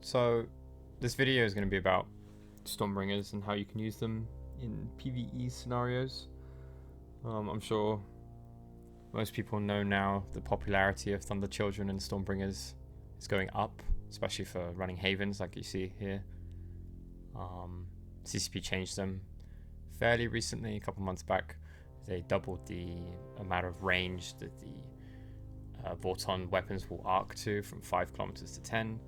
So this video is going to be about Stormbringers and how you can use them in PvE scenarios. I'm sure most people know now the popularity of Thunder Children and Stormbringers is going up, especially for running Havens like you see here. CCP changed them fairly recently, a couple months back. They doubled the amount of range that the Vorton weapons will arc to from 5 kilometers to 10,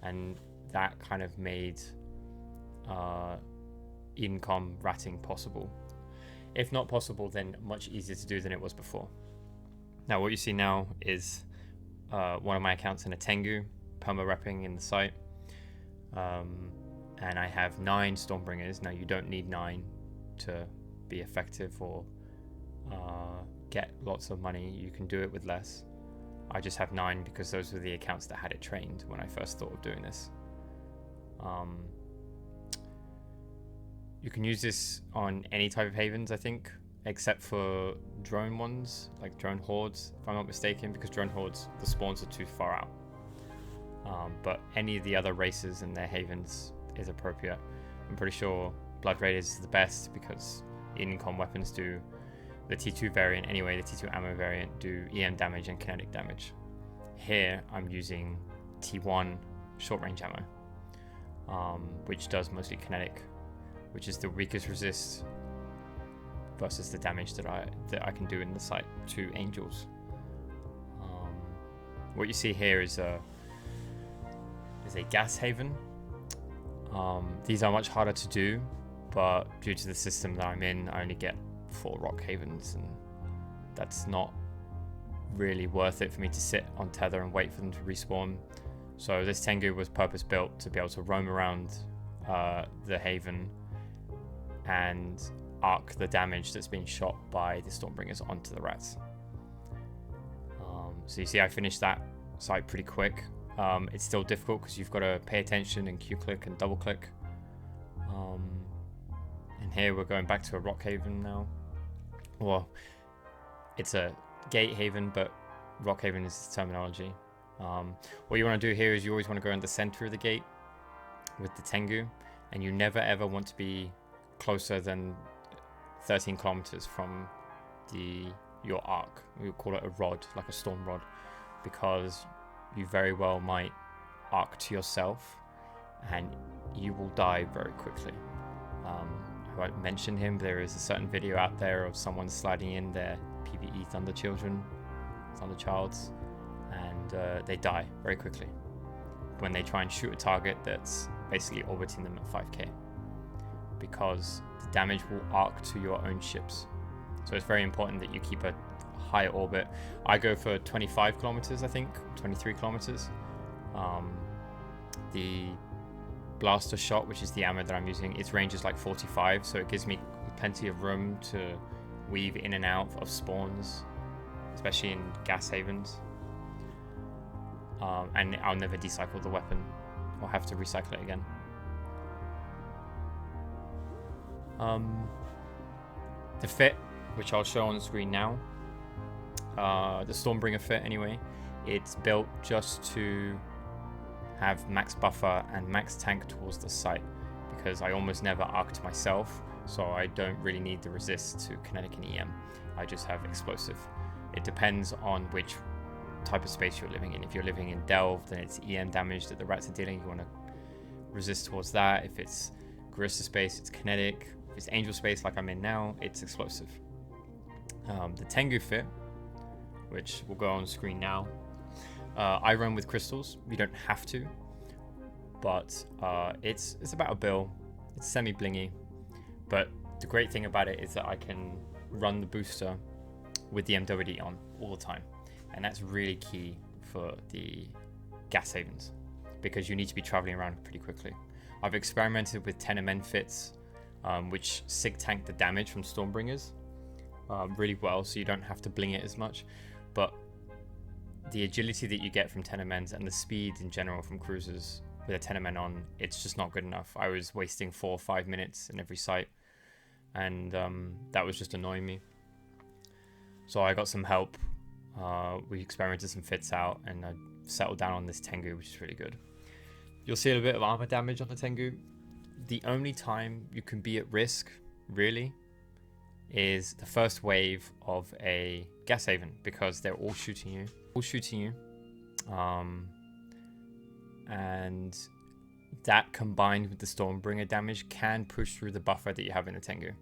and that kind of made EDENCOM ratting possible. If not possible, then much easier to do than it was before. Now what you see now is one of my accounts in a Tengu, perma-repping in the site, and I have 9 Stormbringers. Now you don't need 9 to be effective or get lots of money. You can do it with less. I just have 9 because those were the accounts that had it trained when I first thought of doing this. You can use this on any type of Havens, I think, except for drone ones, like drone hordes, if I'm not mistaken, because drone hordes, the spawns are too far out. But any of the other races and their Havens is appropriate. I'm pretty sure Blood Raiders is the best because EDENCOM weapons do the T2 variant anyway, the T2 ammo variant do EM damage and kinetic damage. Here I'm using T1 short range ammo, which does mostly kinetic, which is the weakest resist versus the damage that I can do in the site to angels. What you see here is a gas haven. These are much harder to do, but due to the system that I'm in, I only get 4 rock havens, and that's not really worth it for me to sit on tether and wait for them to respawn. So this Tengu was purpose built to be able to roam around the haven and arc the damage that's being shot by the Stormbringers onto the rats. So you see I finished that site pretty quick. It's still difficult because you've got to pay attention and Q-click and double click. And here we're going back to a rock haven now. Well, it's a gate haven, but rock haven is the terminology. What you want to do here is you always want to go in the center of the gate with the Tengu, and you never ever want to be closer than 13 kilometers from your arc. We call it a rod, like a storm rod, because you very well might arc to yourself and you will die very quickly. I won't mention him, but there is a certain video out there of someone sliding in their PvE thunderchilds, and they die very quickly when they try and shoot a target that's basically orbiting them at 5k, because the damage will arc to your own ships. So it's very important that you keep a high orbit. I go for 25 kilometers, I think, 23 kilometers. The blaster shot, which is the ammo that I'm using, its range is like 45, so it gives me plenty of room to weave in and out of spawns, especially in gas havens. And I'll never decycle the weapon or have to recycle it again. The fit, which I'll show on the screen now, the Stormbringer fit anyway, it's built just to have max buffer and max tank towards the site, because I almost never arc to myself, so I don't really need the resist to kinetic and EM. I just have explosive. It depends on which type of space you're living in. If you're living in Delve, then it's EM damage that the rats are dealing. You want to resist towards that. If it's Garissa space, it's kinetic. If it's angel space like I'm in now, it's explosive. The Tengu fit, which will go on screen now, I run with crystals. You don't have to, but it's about a bill. It's semi blingy, but the great thing about it is that I can run the booster with the MWD on all the time, and that's really key for the gas havens, because you need to be traveling around pretty quickly. I've experimented with 10 MN fits, which sig tank the damage from Stormbringers really well, so you don't have to bling it as much, but the agility that you get from 10 MNs and the speed in general from cruisers with a 10 MN on, it's just not good enough. I was wasting 4 or 5 minutes in every site, and that was just annoying me. So I got some help. We experimented some fits out, and I settled down on this Tengu, which is really good. You'll see a bit of armor damage on the Tengu. The only time you can be at risk, really, is the first wave of a gas haven, because they're all shooting you. And that combined with the Stormbringer damage can push through the buffer that you have in the Tengu.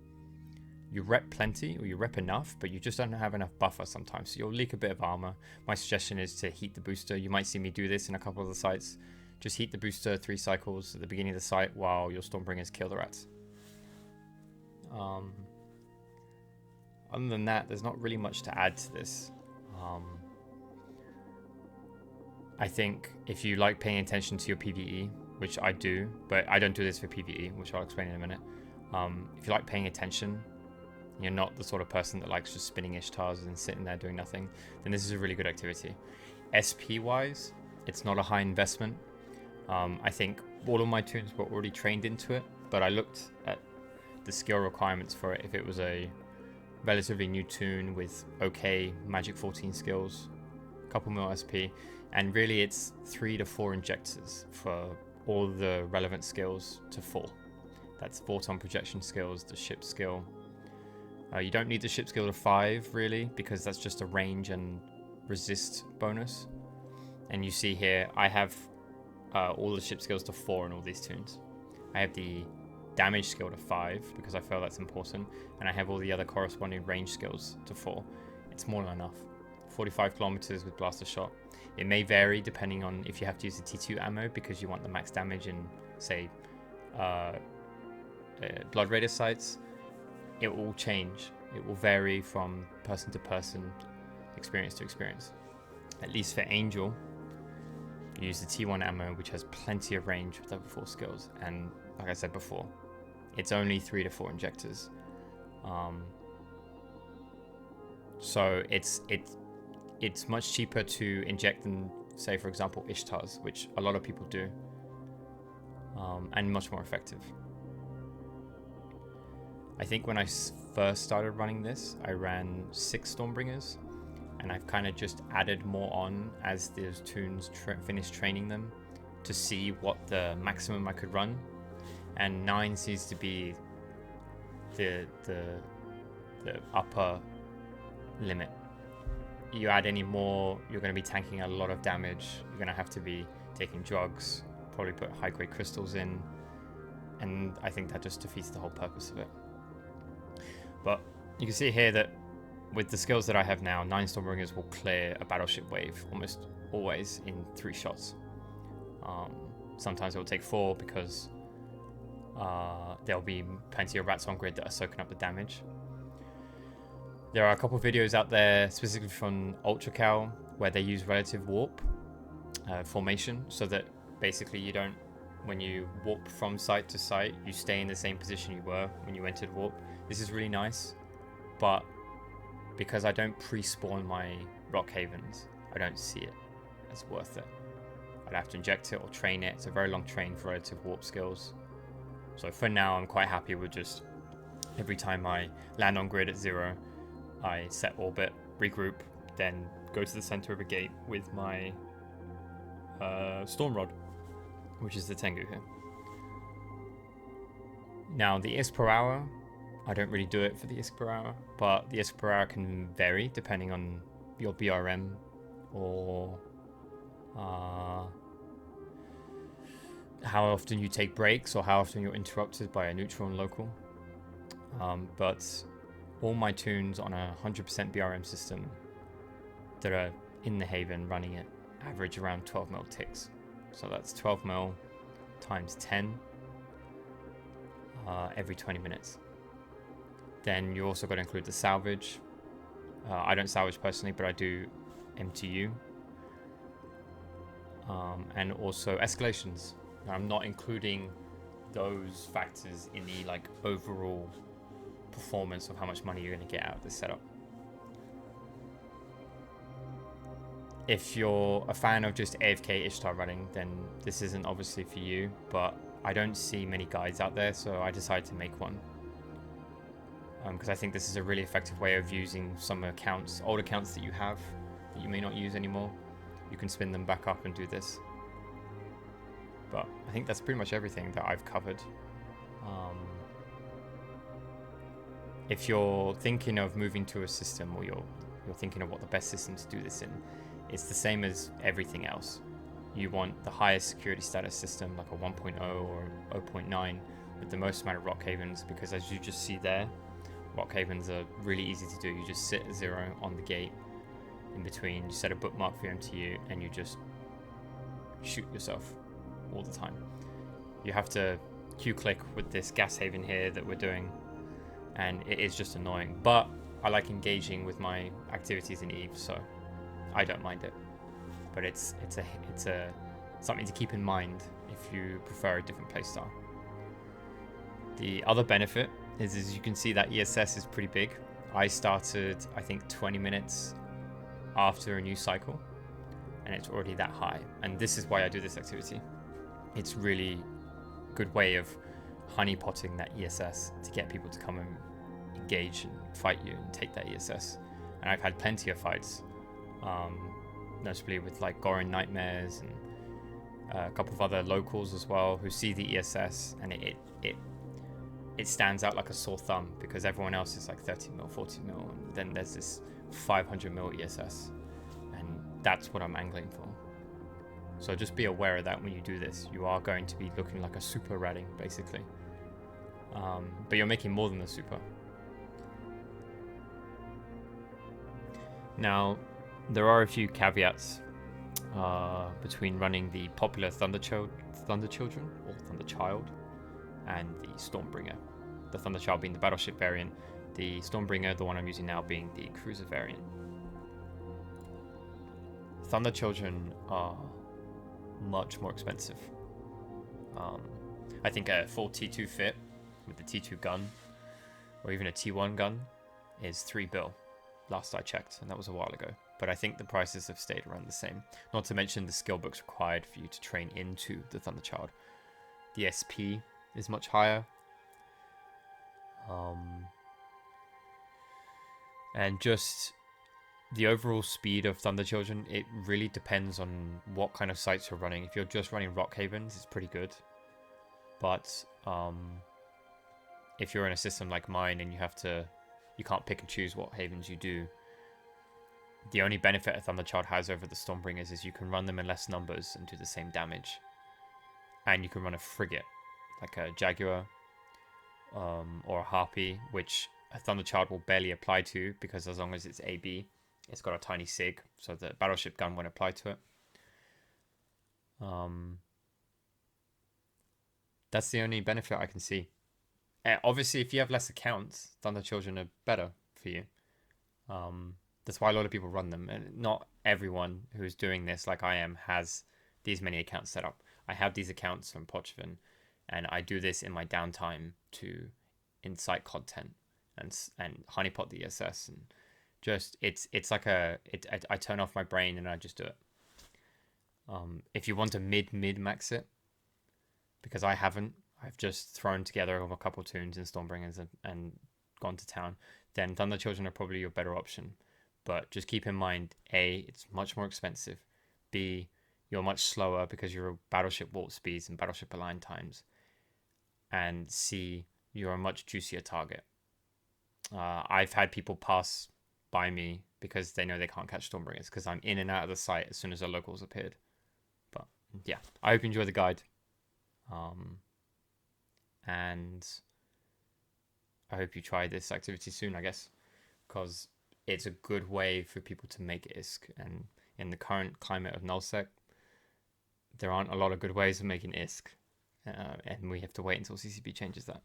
You rep plenty, or you rep enough, but you just don't have enough buffer sometimes, so you'll leak a bit of armor. My suggestion is to heat the booster. You might see me do this in a couple of the sites. Just heat the booster 3 cycles at the beginning of the site while your Stormbringers kill the rats. Other than that, there's not really much to add to this. I think if you like paying attention to your PvE, which I do, but I don't do this for PvE, which I'll explain in a minute. If you like paying attention, you're not the sort of person that likes just spinning Ishtars and sitting there doing nothing, then this is a really good activity. SP-wise, it's not a high investment. I think all of my tunes were already trained into it, but I looked at the skill requirements for it. If it was a relatively new tune with okay Magic 14 skills, a couple mil SP, and really it's 3 to 4 injectors for all the relevant skills to 4. That's Vorton projection skills, the ship skill. You don't need the ship skill to 5 really, because that's just a range and resist bonus. And you see here, I have all the ship skills to 4 in all these tunes. I have the damage skill to 5 because I feel that's important, and I have all the other corresponding range skills to 4. It's more than enough. 45 kilometers with BlastShot. It may vary depending on if you have to use the T2 ammo because you want the max damage in, say, Blood Raider sites. It will change. It will vary from person to person, experience to experience. At least for Angel, you use the T1 ammo, which has plenty of range with level 4 skills, and like I said before, it's only 3 to 4 injectors. So it's much cheaper to inject than, say, for example, Ishtars, which a lot of people do, and much more effective. I think when I first started running this, I ran 6 Stormbringers, and I've kind of just added more on as those tunes finished training them to see what the maximum I could run, and 9 seems to be the upper limit. You add any more, you're going to be tanking a lot of damage. You're going to have to be taking drugs, probably put high-grade crystals in, and I think that just defeats the whole purpose of it. But you can see here that with the skills that I have now, 9 Stormbringers will clear a battleship wave almost always in 3 shots. Sometimes it will take 4 because there'll be plenty of rats on grid that are soaking up the damage. There are a couple of videos out there specifically from Ultra where they use relative warp formation, so that basically you don't, when you warp from site to site, you stay in the same position you were when you entered warp. This is really nice, but because I don't pre-spawn my rock havens, I don't see it as worth it. I'd have to inject it or train it. It's a very long train for relative warp skills. So for now, I'm quite happy with just every time I land on grid at 0, I set orbit, regroup, then go to the center of a gate with my Storm Rod, which is the Tengu here. Now the ISK per hour, I don't really do it for the ISK per hour, but the ISK per hour can vary depending on your BRM or how often you take breaks or how often you're interrupted by a neutral and local. But all my tunes on a 100% BRM system that are in the Haven running it average around 12 mil ticks. So that's 12 mil times 10 every 20 minutes. Then you also got to include the salvage. I don't salvage personally, but I do MTU. And also escalations. Now, I'm not including those factors in the like overall performance of how much money you're going to get out of this setup. If you're a fan of just AFK Ishtar running, then this isn't obviously for you, but I don't see many guides out there, so I decided to make one. Because I think this is a really effective way of using some accounts, old accounts that you have, that you may not use anymore. You can spin them back up and do this. But I think that's pretty much everything that I've covered. If you're thinking of moving to a system, or you're thinking of what the best system to do this in, it's the same as everything else. You want the highest security status system, like a 1.0 or 0.9, with the most amount of rock havens, because as you just see there, rock havens are really easy to do. You just sit at 0 on the gate in between, you set a bookmark for your MTU, and you just shoot yourself all the time. You have to Q-click with this gas haven here that we're doing, and it is just annoying. But I like engaging with my activities in EVE, so I don't mind it. But it's something to keep in mind if you prefer a different playstyle. The other benefit is you can see that ESS is pretty big. I started, I think, 20 minutes after a new cycle, and it's already that high. And this is why I do this activity. It's really a good way of honeypotting that ESS to get people to come and engage and fight you and take that ESS. And I've had plenty of fights, notably with like Gorin Nightmares and a couple of other locals as well, who see the ESS, and it stands out like a sore thumb, because everyone else is like 30 mil, 40 mil, and then there's this 500 mil ESS, and that's what I'm angling for. So just be aware of that when you do this. You are going to be looking like a super ratting, basically. But you're making more than a super. Now, there are a few caveats between running the popular Thunderchild and the Stormbringer. The Thunderchild being the battleship variant, the Stormbringer, the one I'm using now, being the cruiser variant. Thunderchildren are much more expensive. I think a full T2 fit with the T2 gun, or even a T1 gun, is $3 bill. Last I checked, and that was a while ago. But I think the prices have stayed around the same. Not to mention the skill books required for you to train into the Thunderchild. The SP is much higher. And just the overall speed of Thunderchildren, it really depends on what kind of sites you're running. If you're just running Rock Havens, it's pretty good. But if you're in a system like mine and you can't pick and choose what havens you do, the only benefit a Thunderchild has over the Stormbringers is you can run them in less numbers and do the same damage. And you can run a frigate, like a Jaguar or a Harpy, which a Thunderchild will barely apply to, because as long as it's AB, it's got a tiny SIG, so the battleship gun won't apply to it. That's the only benefit I can see. Obviously, if you have less accounts, Thunderchildren are better for you. That's why a lot of people run them. And not everyone who's doing this, like I am, has these many accounts set up. I have these accounts from Pithum, and I do this in my downtime to incite content and honeypot the ESS, and just it's like I turn off my brain and I just do it. If you want to mid max it, because I haven't, I've just thrown together a couple tunes in Stormbringers and gone to town, then Thunderchildren are probably your better option. But just keep in mind, A, it's much more expensive. B, you're much slower because you're battleship warp speeds and battleship align times. And C, you're a much juicier target. I've had people pass by me because they know they can't catch Stormbringers, because I'm in and out of the site as soon as the locals appeared. But yeah, I hope you enjoy the guide. And I hope you try this activity soon, I guess, because it's a good way for people to make ISK. And in the current climate of nullsec, there aren't a lot of good ways of making ISK, and we have to wait until CCP changes that.